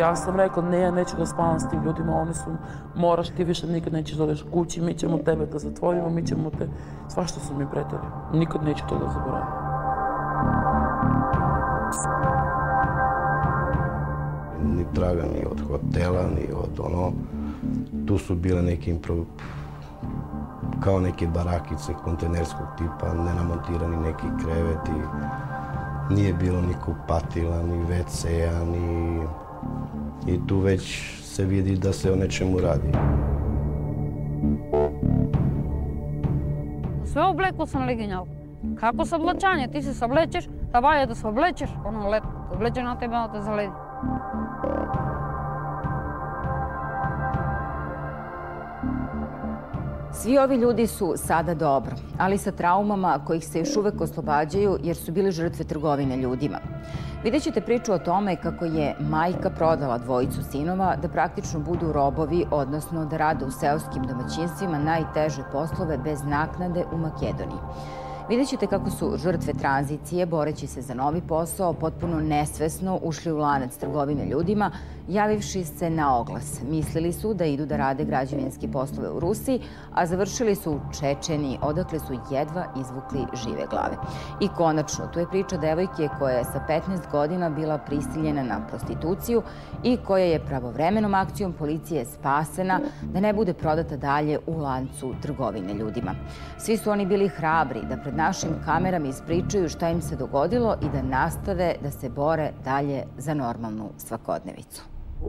Ja sam rekla, ne, ja neću da spavam s tim ljudima, oni su, moraš, ti više nikad nećeš da odeš kući, mi ćemo tebe da zatvorimo, mi ćemo te, svašta su mi pretili. Nikad neću to da zaboravim. Ni traga ni od hotela, ni od ono, tu su bile neke kao neke barakice kontejnerskog tipa, nenamontirani neki kreveti, nije bilo ni kupatila, ni WC-a, ni... I tu već se vidi da se o nečemu radi. Sve obleko sam leginjal. Kako se oblačanje? Ti se sablečeš, давай je da se oblečeš, ono let, obleče na tebe, ono te zaledi. Svi ovi ljudi su sada dobro, ali sa traumama kojih se još uvek oslobađaju jer su bili žrtve trgovine ljudima. Vidjet ćete priču o tome kako je majka prodala dvojicu sinova da praktično budu robovi, odnosno da rade u seoskim domaćinstvima najteže poslove bez naknade u Makedoniji. Vidjet ćete kako su žrtve tranzicije, boreći se za novi posao, potpuno nesvesno ušli u lanac trgovine ljudima, javivši se na oglas. Mislili su da idu da rade građevinske poslove u Rusiji, a završili su u Čečeniji, odakle su jedva izvukli žive glave. I konačno, tu je priča devojke koja je sa 15 godina bila prisiljena na prostituciju i koja je pravovremenom akcijom policije spasena da ne bude prodata dalje u lancu trgovine ljudima. Svi su oni bili hrabri da pred našim kamerama ispričaju šta im se dogodilo i da nastave da se bore dalje za normalnu svakodnevicu.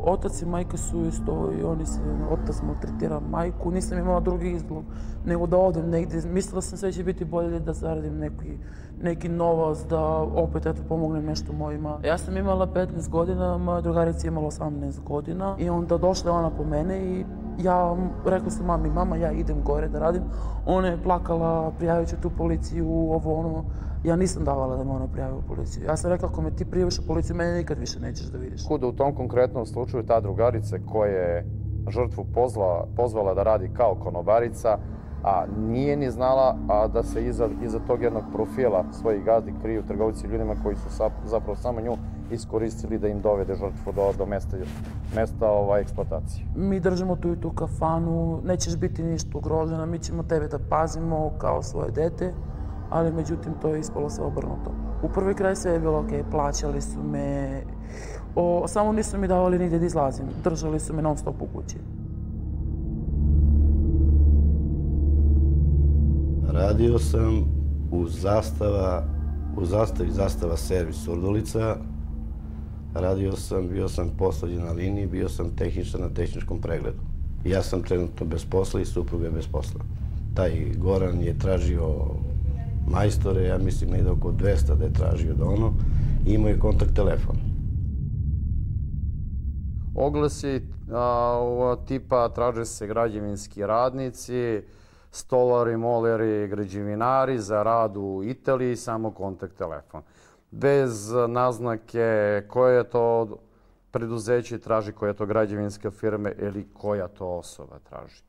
Otac i majka su isto i oni se, otac maltretira majku, nisam imala drugi izgled nego da odem negdje. Mislila sam sve će biti bolje da zaradim neki novac, da opet eto pomognem nešto mojima. Ja sam imala 15 godina, moja drugarica je imala 18 godina i onda došla ona po mene i ja rekla sam mami, mama, ja idem gore da radim. Ona je plakala, prijavit ću tu policiju, ovo ono. Ja nisam davala da me ona prijavi u policiju. Ja sam rekla, ako me ti prijaviš u policiju, mene nikad više nećeš da vidiš. Kuda u tom konkretnom slučaju ta drugarica koja je žrtvu pozvala da radi kao konobarica, a nije ni znala da se iza tog jednog profila svojih gazdi kriju trgovci ljudima koji su zapravo samo nju iskoristili da im dovede žrtvu do mesta eksploatacije. Mi držimo tu i tu kafanu, nećeš biti ništa ugrožena, mi ćemo tebe da pazimo kao svoje dete, ali međutim to je ispalo sve obrnuto. U prvi kraj sve je bilo okej, plaćali su me, samo nisu mi davali nigdje da izlazim, držali su me non stop u kući. Radio sam u Zastavi Zastava servis Surdulica. Bio sam poslednji na liniji, bio sam tehničar na tehničkom pregledu. Ja sam trenutno bez posla i supruga je bez posla. Taj Goran je tražio majstore, ja mislim negde oko 200 da je tražio da ono, i imao je kontakt telefon. Oglasi tipa traže se građevinski radnici, stolari, moleri, građevinari za rad u Italiji, samo kontakt telefon. Bez naznake koje je to preduzeće traži, koja je to građevinska firma ili koja to osoba traži.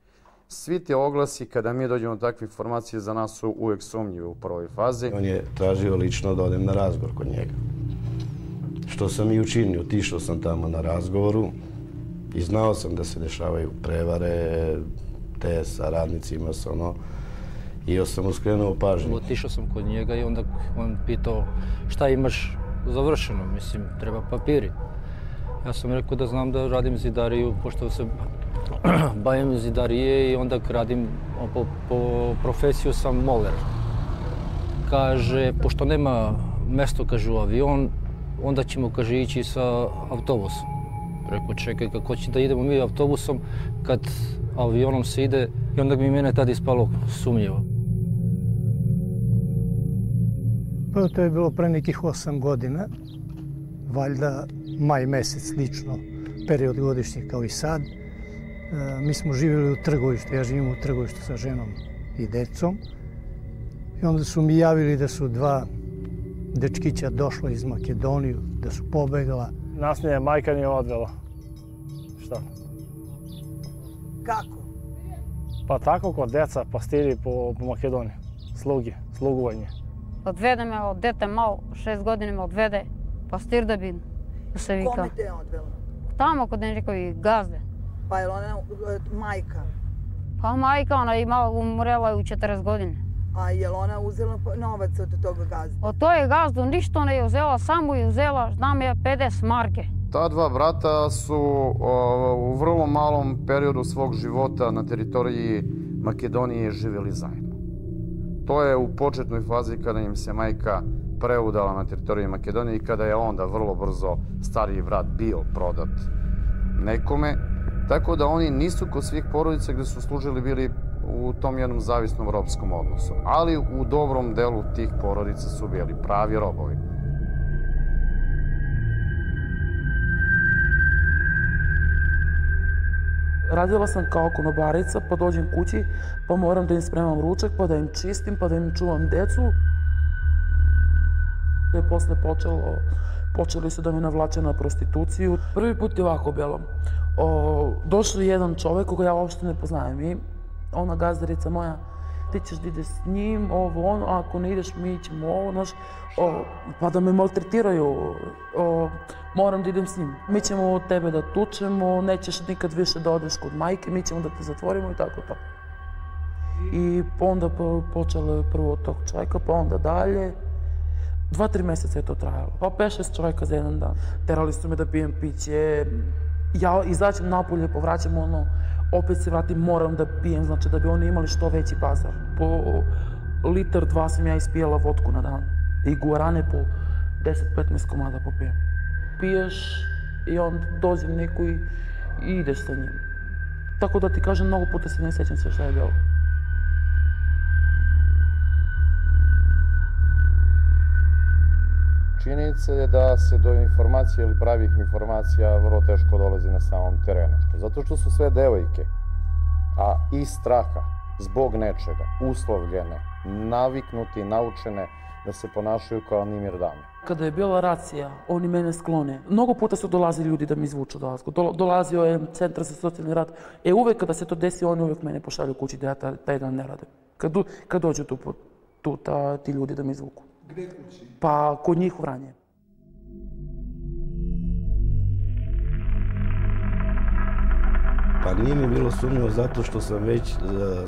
Svi ti oglasi, kada mi dođemo do takve informacije, za nas su uvek sumnjivi u prvoj fazi. On je tražio lično da odem na razgovor kod njega. Što sam i učinio, otišao sam tamo na razgovoru i znao sam da se dešavaju prevare, te sa radnicima, i ja sam mu skrenuo pažnju. Otišao sam kod njega i onda on pitao šta imaš završeno, mislim, treba papiri. Ja sam rekao da znam da radim zidariju, pošto se bavim zidarije i onda radim po profesiju sam moler. Kaže, pošto nema mesto, kaže, u avion, onda ćemo, kaže, ići sa autobusom. Rekao, čekaj, kako će da idemo mi autobusom kad avionom se ide, i onda bi mene tada ispalo sumnjivo. Pa to je bilo pre nekih 8 godina, valjda maj mesec, slično, period godišnji kao i sad. Mi smo živjeli u Trgovištu, ja živim u Trgovištu sa ženom i decom. I onda su mi javili da su 2 dečkića došla iz Makedoniju, da su pobegla. Nas nije majka nije odvela. Šta? Kako? Pa tako, kod deca, pastilji po Makedoniji. Slugovanje. Odvede me od dete malo, 6 godina me odvede pastir da bi se vikao. Kome te je odvela? tamo kod nekoj gazde. Pa je li ona majka? Pa majka, ona je umrela u 40 godina. A je li ona uzela novac od toga gazde? Od toje gazdu ništa ne je uzela, samo je uzela, znam ja, 50 marke. Ta dva brata su u vrlo malom periodu svog života na teritoriji Makedonije živjeli zajedno. To je u početnoj fazi kada im se majka preudala na teritoriji Makedonije i kada je onda vrlo brzo stariji brat bio prodat nekome. Tako da oni nisu kod svih porodica gde su služili bili u tom jednom zavisnom robskom odnosu. Ali u dobrom delu tih porodica su bili pravi robovi. Radila sam kao konobarica, pa dođem kući, pa moram da im spremam ručak, pa da im čistim, pa da im čuvam decu. Da je posle počeli su da me navlače na prostituciju. Prvi put je ovako bilo. Došao je jedan čovek koga ja uopšte ne poznajem i ona gazdarica moja, ti ćeš da ideš s njim, ovo, ono, ako ne ideš mi ćemo ovo, znaš, pa da me maltretiraju, moram da idem s njim. Mi ćemo tebe da tučemo, nećeš nikad više da odeš kod majke, mi ćemo da te zatvorimo i tako to. I onda počelo je prvo od tog čovjeka, pa onda dalje. 2-3 meseca je to trajalo. Pa 5-6 čovjeka za jedan dan. Terali su me da pijem piće. Ja izađem napolje, povraćam ono, opet se vratim, moram da pijem, znači da bi oni imali što veći bazar. Po litar 2 sam ja ispijala vodku na dan. I guarane po 10-15 komada popijem. Piješ i onda dođe neko i ideš sa njim. Tako da ti kažem, mnogo puta se ne sjećam sve šta je bilo. Činjenica je da se do informacija ili pravih informacija vrlo teško dolazi na samom terenu. Zato što su sve devojke, a iz straha, zbog nečega, uslovljene, naviknuti, naučene da se ponašaju kao nimir dame. Kada je bila racija, oni mene sklone. Mnogo puta su dolazili ljudi da mi izvuču dolasku. Dolazio je centar za socijalni rad. Uvek kada se to desi, oni uvek mene pošalju kući da ja taj dan ne radim. Kad dođu tu ti ljudi da me izvuku. Gde kući? Pa kod njih u Vranje. Pa nije mi bilo sumnjivo zato što sam već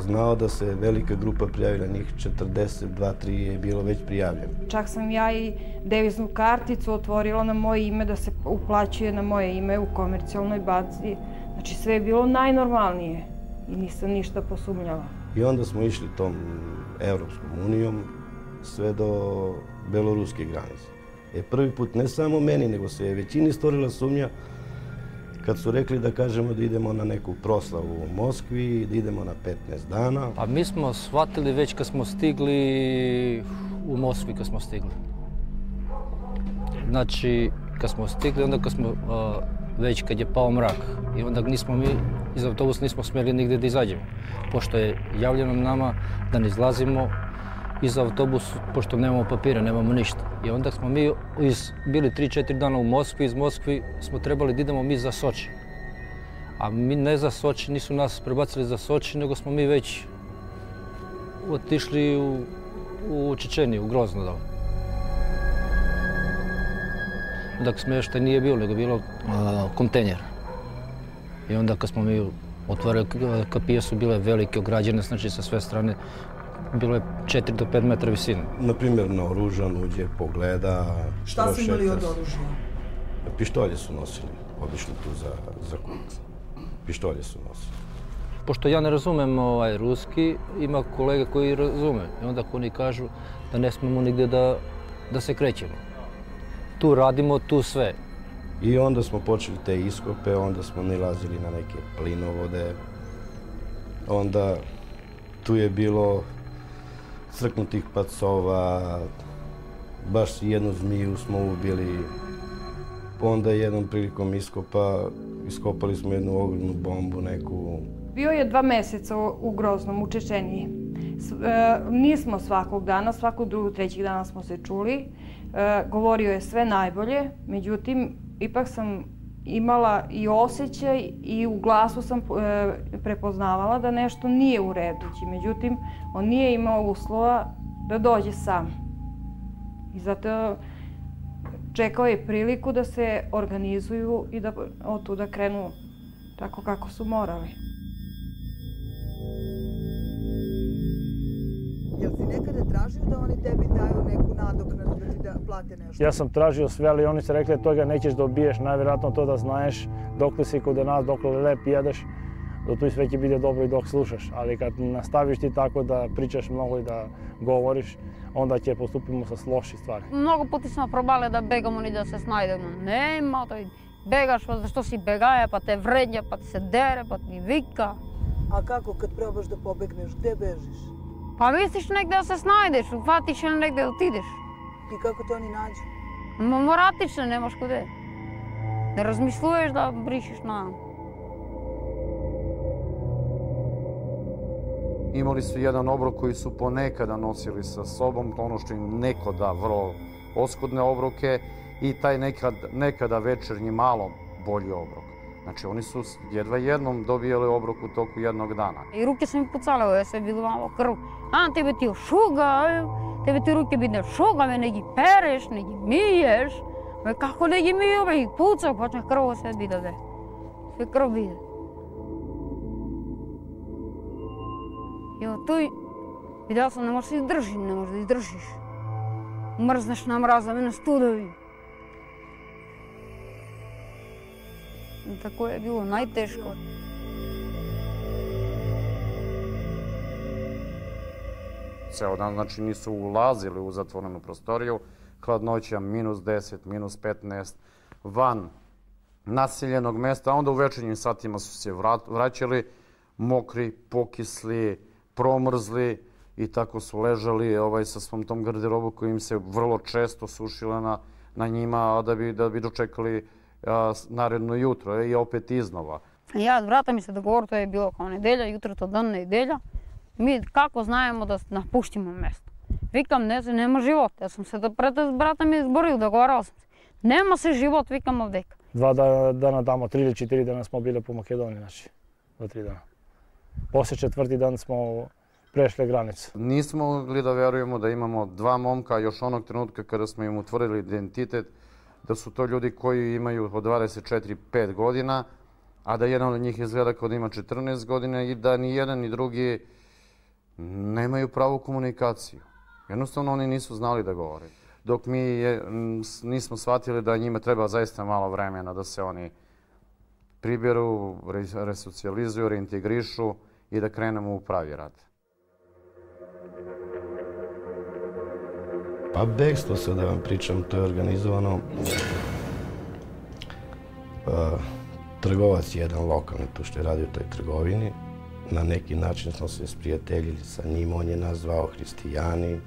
znao da se velika grupa prijavila, njih 42-3 je bilo već prijavljeno. Čak sam ja i deviznu karticu otvorila na moje ime da se uplaćuje na moje ime u komercijalnoj bazi. Znači sve je bilo najnormalnije i nisam ništa posumnjala. I onda smo išli tom Evropskom unijom sve do beloruske granice. Prvi put ne samo meni, nego se je većini stvorila sumnja kad su rekli da kažemo da idemo na neku proslavu u Moskvi, da idemo na 15 dana. Pa mi smo shvatili već kad smo stigli u Moskvi, Znači, kad smo stigli, onda već kad je pao mrak. I onda iz autobusa nismo smjeli nigdje da izađemo. Pošto je javljeno nama da ne izlazimo iz autobusa, pošto nemamo papira, nemamo ništa. I onda smo mi bili 3-4 dana u Moskvi, iz Moskvi smo trebali da idemo mi za Soči. A mi ne za Soči, nisu nas prebacili za Soči, nego smo mi već otišli u Čečeniju, u Grozno dole. Dakle, smještaj nije bilo, nego bilo kontejner. I onda kad smo mi otvorili, kapije su bile velike, ograđene, znači sa sve strane, bilo je 4 do 5 metra visine. Naprimjer, naoružan uđe, pogleda, Šta su imali od oružja? Pištolje su nosili, obično tu za kuc. Pištolje su nosili. Pošto ja ne razumem ruski, ima kolege koji razume. I onda oni kažu da ne smemo nigdje da se krećemo. Tu radimo, tu sve. I onda smo počeli te iskope, onda smo nalazili na neke plinovode. Onda tu je bilo crknutih pacova, baš jednu zmiju smo ubili. Onda jednom prilikom iskopali smo jednu ogromnu bombu neku. Bio je 2 meseca u Groznom, u Čečeniji. Nismo svakog dana, svakog drugog, trećeg dana smo se čuli. Govorio je sve najbolje, međutim, ipak sam imala i osjećaj i u glasu sam prepoznavala da nešto nije u redu. Međutim, on nije imao uslova da dođe sam. I zato čekao je priliku da se organizuju i da od tuda krenu tako kako su morali. Jel si nekada tražio da oni tebi daju neku nadoknadu, da ti da plate nešto? Ja sam tražio sve, ali oni su rekli da toga nećeš dobiješ, najvjerojatno to da znaješ dok li si kod nas, dok li lep jedeš, do tu sve će biti dobro i dok slušaš. Ali kad nastaviš ti tako da pričaš mnogo i da govoriš, onda će postupimo sa loši stvari. Mnogo puti smo probali da begamo ni da se snajdemo. Nema, begaš, pa zašto si begaja, pa te vrednja, pa ti se dere, pa ti vika. A kako kad probaš da pobegneš, gde bežiš? Pa misliš negde da se snajdeš, uhvatiš ili negde da otideš. I kako te oni nađu? Moratično, nemaš kude. Ne razmišljuješ da brišiš na... Imali su jedan obrok koji su ponekada nosili sa sobom, ono što im neko da vrlo oskudne obroke i taj nekada večernji malo bolji obrok. Znači oni su jedva jednom dobijali obrok u toku jednog dana. I ruke su mi pucale, ja sam bilo malo krv. A tebe ti šugaju, tebe ti ruke biti šugave, ne gi pereš, ne gi miješ. Kako ne gi miju, ih pucao, počne krvo sve bida de. Sve krv bide. I od tu videla sam, ne možeš da izdržiš, ne možeš da izdržiš. Mrzneš na mrazove, na studovi. Tako je bilo najteško. Ceo dan, znači nisu ulazili u zatvorenu prostoriju, hladnoća -10, -15, van naseljenog mesta, a onda u večernjim satima su se vraćali, mokri, pokisli, promrzli i tako su ležali sa svom tom garderobu koja im se vrlo često sušila na njima, da bi dočekali naredno jutro i opet iznova. Ja, vrata mi se dogovor, to je bilo kao nedelja, jutro to dan nedelja. Mi kako znajemo da napuštimo mesto? Vikam, nema život. Ja sam se pred brata mi izborio, dogovarao sam se. Nema se život, vikam ovdeka. 2 dana tamo, 3 ili 4 dana smo bili po Makedoniji, znači, 2-3 dana. Poslije 4. dan smo prešli granicu. Nismo mogli da verujemo da imamo 2 momka još onog trenutka kada smo im utvrdili identitet, da su to ljudi koji imaju od 24-5 godina, a da jedan od njih izgleda kao da ima 14 godina i da ni jedan ni drugi nemaju pravu komunikaciju. Jednostavno oni nisu znali da govore. Dok mi nismo shvatili da njima treba zaista malo vremena da se oni priberu, resocijalizuju, reintegrišu i da krenemo u pravi rad. Pa bekstvo se da vam pričam, to je organizovano. Trgovac jedan lokalni tu što je radio u toj trgovini. Na neki način smo se sprijateljili sa njim, on je nas zvao Hristijani.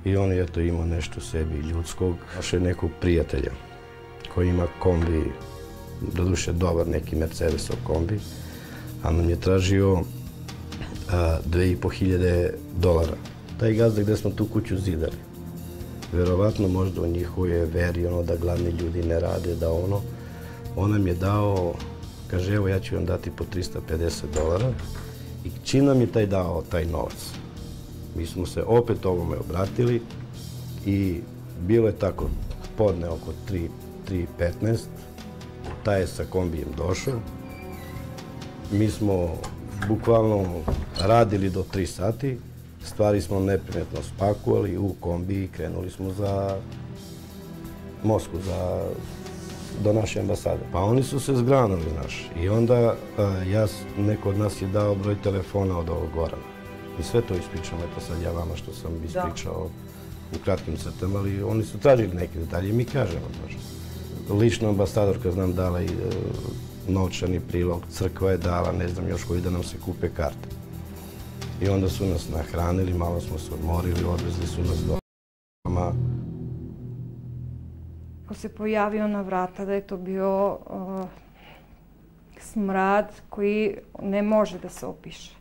I on je to imao nešto u sebi ljudskog. Našao je nekog prijatelja koji ima kombi, doduše dobar neki Mercedesov kombi, a nam je tražio $2.500. Taj gazda gde smo tu kuću zidali. Verovatno možda u njihovoj veri da gladni ljudi ne rade, da on nam je dao, kaže evo ja ću vam dati po $350 i čim nam je taj dao taj novac. Mi smo se opet ovome obratili i bilo je tako podne oko 3:15, taj je sa kombijem došao. Mi smo bukvalno radili do 3 sati, stvari smo neprimetno spakovali u kombi i krenuli smo za Moskvu, do naše ambasade. Pa oni su se zgranuli i onda neko od nas je dao broj telefona od ovog Gorana. I sve to ispričam, eto sad ja vama što sam ispričao u kratkim crtama, ali oni su tražili neke detalje i mi kažemo. Lično ambasadorka znam dala i novčani prilog, crkva je dala, ne znam još koji da nam se kupe karte. I onda su nas nahranili, malo smo se odmorili, odvezli su nas do doma. Ko se pojavio na vrata da je to bio smrad koji ne može da se opiše.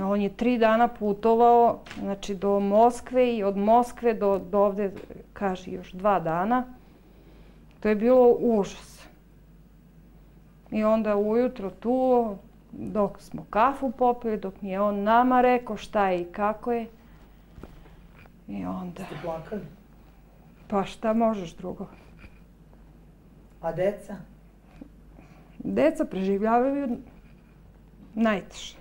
On je 3 dana putovao, znači do Moskve i od Moskve do ovde, kaže, još 2 dana. To je bilo užas. I onda ujutro tu, dok smo kafu popili, dok mi je on nama rekao šta je i kako je. I onda... Ste plakali? Pa šta možeš drugo? A deca? Deca preživljavaju najteže.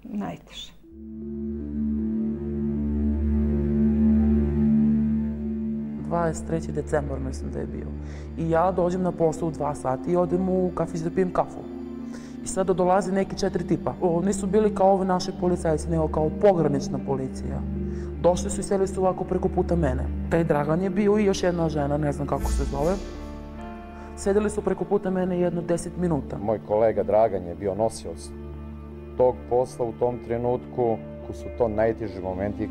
Najteže. ...23. decembar mislim da je bio. I ja dođem na posao u 2 sati i odem u kafić da pijem kafu. I sada dolazi neki 4 tipa. Nisu bili kao ovi naši policajci, nego kao pogranična policija. Došli su i seli su ovako preko puta mene. Taj Dragan je bio i još jedna žena, ne znam kako se zove. Sedeli su preko puta mene jedno 10 minuta. Moj kolega Dragan je bio nosioc tog posla u tom trenutku, ko su to najteži momenti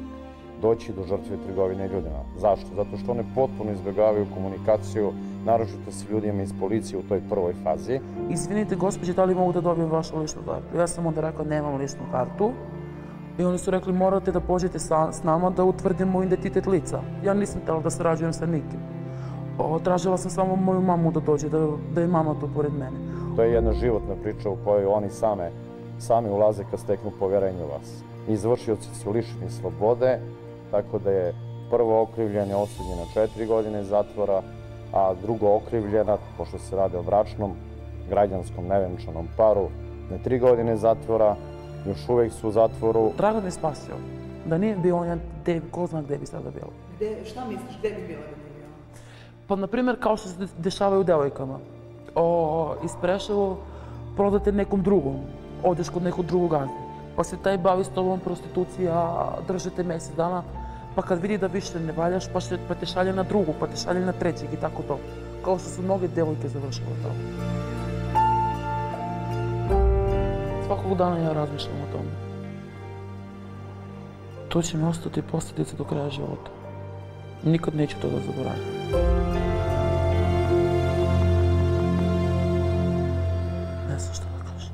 doći do žrtve trgovine ljudima. Zašto? Zato što one potpuno izbjegavaju komunikaciju, naročito s ljudima iz policije u toj prvoj fazi. Izvinite, gospođe, da li mogu da dobijem vašu ličnu kartu? Ja sam onda rekla, nemam ličnu kartu. I oni su rekli, morate da pođete s nama da utvrdimo identitet lica. Ja nisam htjela da sarađujem sa nikim. Tražila sam samo moju mamu da dođe, da je mama tu pored mene. To je jedna životna priča u kojoj oni sami ulaze kad steknu poverenje u vas. Izvršioci su lišeni slobode, tako da je prvo okrivljena osuđena 4 godine zatvora, a drugo okrivljena, pošto se radi o bračnom, građanskom, nevenčanom paru, na 3 godine zatvora, još uvek su u zatvoru. Dragan me spasio. Da nije bio on, ko zna gde bi sada bilo. Šta misliš, gde bi bila da bi bila? Pa, na primjer, kao što se dešavaju devojkama. Iz Preševo prodate nekom drugom, odeš kod nekog drugog gazde. Pa se taj bavi s tobom prostitucija, držite mjesec dana, pa kad vidi da više ne valjaš, pa te šalje na drugu, pa te šalje na trećeg i tako to. Kao što su mnoge devojke završile to. Svakog dana ja razmišljam o tome. To će mi ostati posljedice do kraja života. Nikad neću to da zaboravim. Ne znam što da kažem.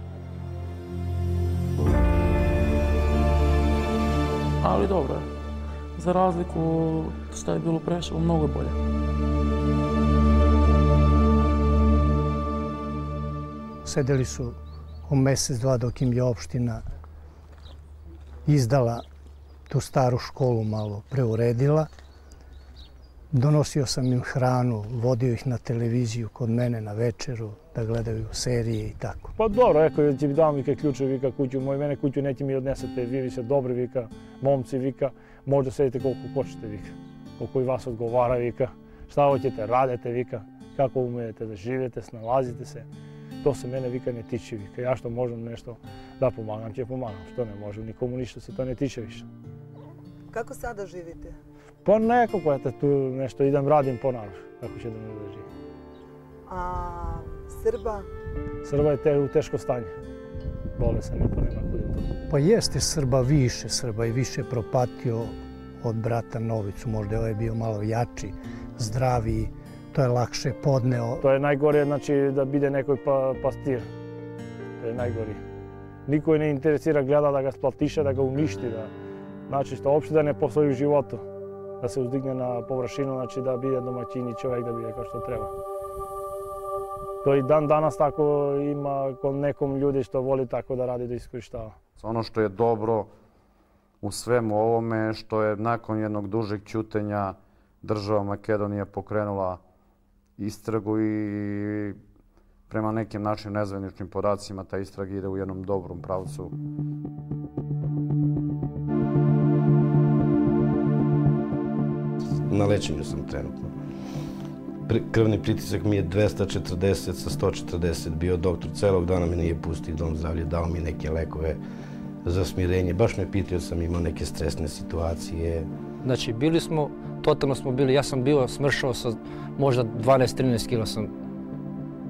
Ali dobro je. Za razliku što je bilo u Preševu, mnogo je bolje. Sedeli su u mjesec, 2 dok im je opština izdala tu staru školu, malo preuredila. Donosio sam im hranu, vodio ih na televiziju kod mene na večeru, da gledaju serije i tako. Pa dobro, rekao ti dam vika ključe, vika kuću, mene kuću neće mi odnesete, vi se dobri, vika, momci, vika, možda sedite koliko hoćete, vika, koliko i vas odgovara, vika, šta hoćete, radite, vika, kako umijete da živite, snalazite se. To se mene, vika, ne tiče, vika, ja što možem nešto da pomagam, će pomagam, što ne možem, nikomu ništa se to ne tiče više. Kako sada živite? Pa nekako, eto, tu nešto idem, radim po naravno, kako će da ne da živim. A Srba? Srba je u teško stanje. Bolesan je, pa nema kuda to. Pa jeste Srba i više propatio od brata Novicu. Možda je ovaj bio malo jači, zdraviji, to je lakše podneo. To je najgore, znači, da bide nekoj pastir. To je najgore. Niko je ne interesira, gleda da ga splatiše, da ga uništi, znači što uopšte da ne postoji u životu. Da se uzdigne na površinu, znači da bide domaćin i čovjek da bide kao što treba. To i dan danas tako ima kod nekom ljudi što voli tako da radi, da iskorištava. Ono što je dobro u svemu ovome, što je nakon jednog dužeg ćutenja država Makedonija pokrenula istragu i prema nekim našim nezvaničnim podacima ta istraga ide u jednom dobrom pravcu. Na lečenju sam trenutno. Krvni pritisak mi je 240 sa 140 bio. Doktor celog dana me nije pustio dom zdravlja, dao mi neke lekove za smirenje. Baš me pitao sam imao neke stresne situacije. Znači, totalno smo bili, ja sam bio smršao sa možda 12-13 kila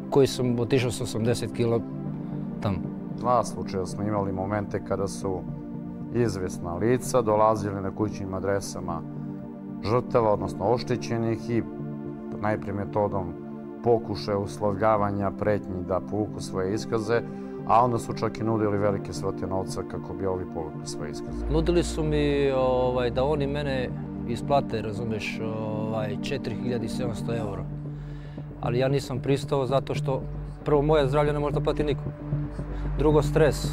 koji sam otišao sa 80 kila tamo. 2 slučaja smo imali momente kada su izvesna lica dolazili na kućnim adresama žrtava, odnosno oštećenih i najprije metodom pokušaja uslovljavanja, pretnji da povuku svoje iskaze, a onda su čak i nudili velike svote novca kako bi ovi povukli svoje iskaze. Nudili su mi da oni mene isplate, razumeš, 4700 eura. Ali ja nisam pristao zato što prvo moje zdravlje ne može da plati niko. Drugo stres,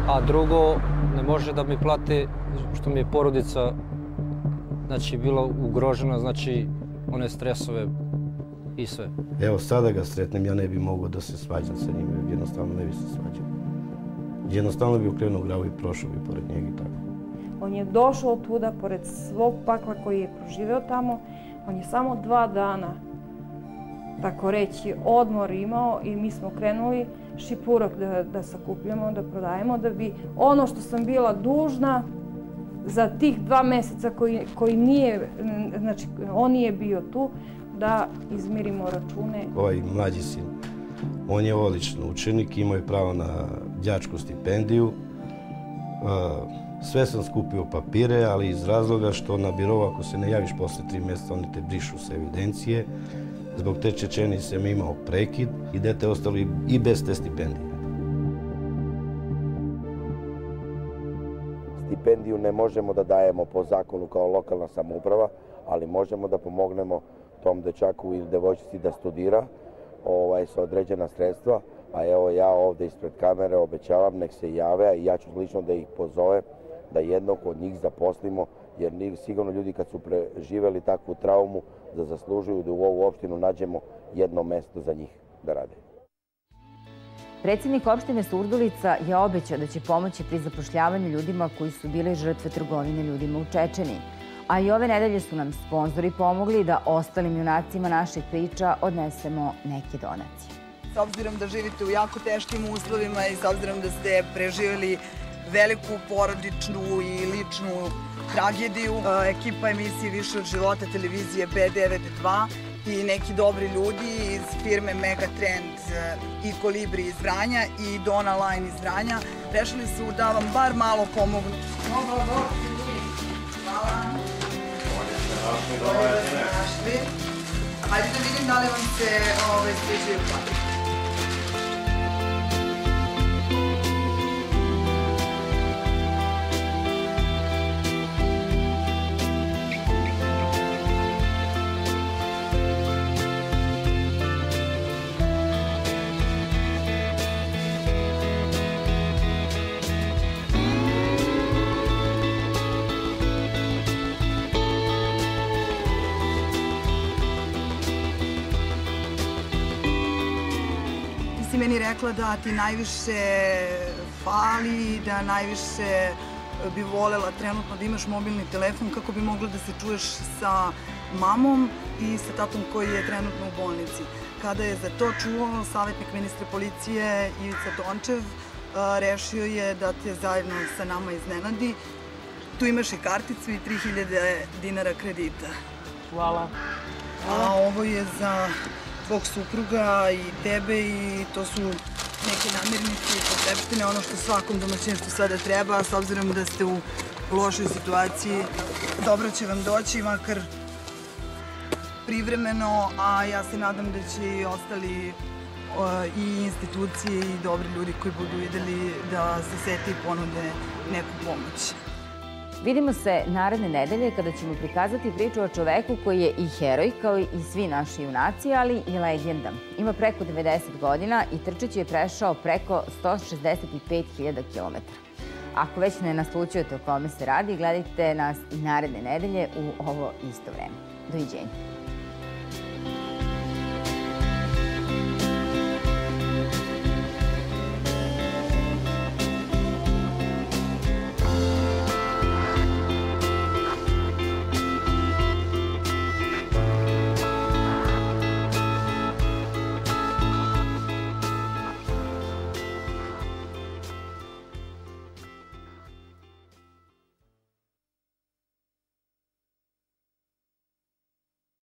a drugo ne može da mi plati što mi je porodica znači bila ugrožena, znači one stresove i sve. Evo sada ga sretnem, ja ne bi mogao da se svađam sa njim, jednostavno ne bi se svađao. Jednostavno bi okrenuo glavu i prošao bi pored njega i tako. On je došao tuda, pored svog pakla koji je proživeo tamo, on je samo 2 dana, tako reći, odmor imao i mi smo krenuli šipurak da sakupljamo, da prodajemo, da bi ono što sam bila dužna za tih 2 meseca koji nije, znači on nije bio tu, da izmirimo račune. Ovaj mlađi sin, on je odličan učenik, imao je pravo na đačku stipendiju. Sve sam skupio papire, ali iz razloga što na birovu, ako se ne javiš posle 3 mjeseca, oni te brišu sa evidencije. Zbog te čečenice sam imao prekid i dete ostalo i bez te stipendije. Stipendiju ne možemo da dajemo po zakonu kao lokalna samouprava, ali možemo da pomognemo tom dečaku ili devojčici da studira sa određena sredstva. A evo ja ovde ispred kamere obećavam, nek se jave i ja ću lično da ih pozovem da jednog od njih zaposlimo, jer sigurno ljudi kad su preživeli takvu traumu da zaslužuju da u ovu opštinu nađemo jedno mesto za njih da rade. Predsjednik opštine Surdulica je obećao da će pomoći pri zapošljavanju ljudima koji su bile žrtve trgovine ljudima u Čečeniji. A i ove nedelje su nam sponzori pomogli da ostalim junacima naših priča odnesemo neke donacije. S obzirom da živite u jako teškim uslovima i s obzirom da ste preživjeli veliku porodičnu i ličnu tragediju, ekipa emisije Više od života televizije B92 i neki dobri ljudi iz firme Megatrend i Kolibri iz Vranja i Dona Line iz Vranja rešili su da vam bar malo pomognu. Hvala. Bolje da ste našli. Hajde da vidim da li vam se sviđaju plati. Meni rekla da ti najviše fali, da najviše bi volela trenutno da imaš mobilni telefon kako bi mogla da se čuješ sa mamom i sa tatom koji je trenutno u bolnici. Kada je za to čuo, savjetnik ministra policije Ivica Tončev rešio je da te zajedno sa nama iznenadi. Tu imaš i karticu i 3000 dinara kredita. Hvala. A ovo je za tvog supruga i tebe i to su neke namirnice i potrepštine, ono što svakom domaćinstvu sada treba, s obzirom da ste u lošoj situaciji. Dobro će vam doći, makar privremeno, a ja se nadam da će i ostali i institucije i dobri ljudi koji budu videli da se sete i ponude neku pomoć. Vidimo se naredne nedelje kada ćemo prikazati priču o čoveku koji je i heroj, kao i svi naši junaci, ali i legenda. Ima preko 90 godina i trčeći je prešao preko 165.000 km. Ako već ne naslučujete o kome se radi, gledajte nas i naredne nedelje u ovo isto vreme. Doviđenja.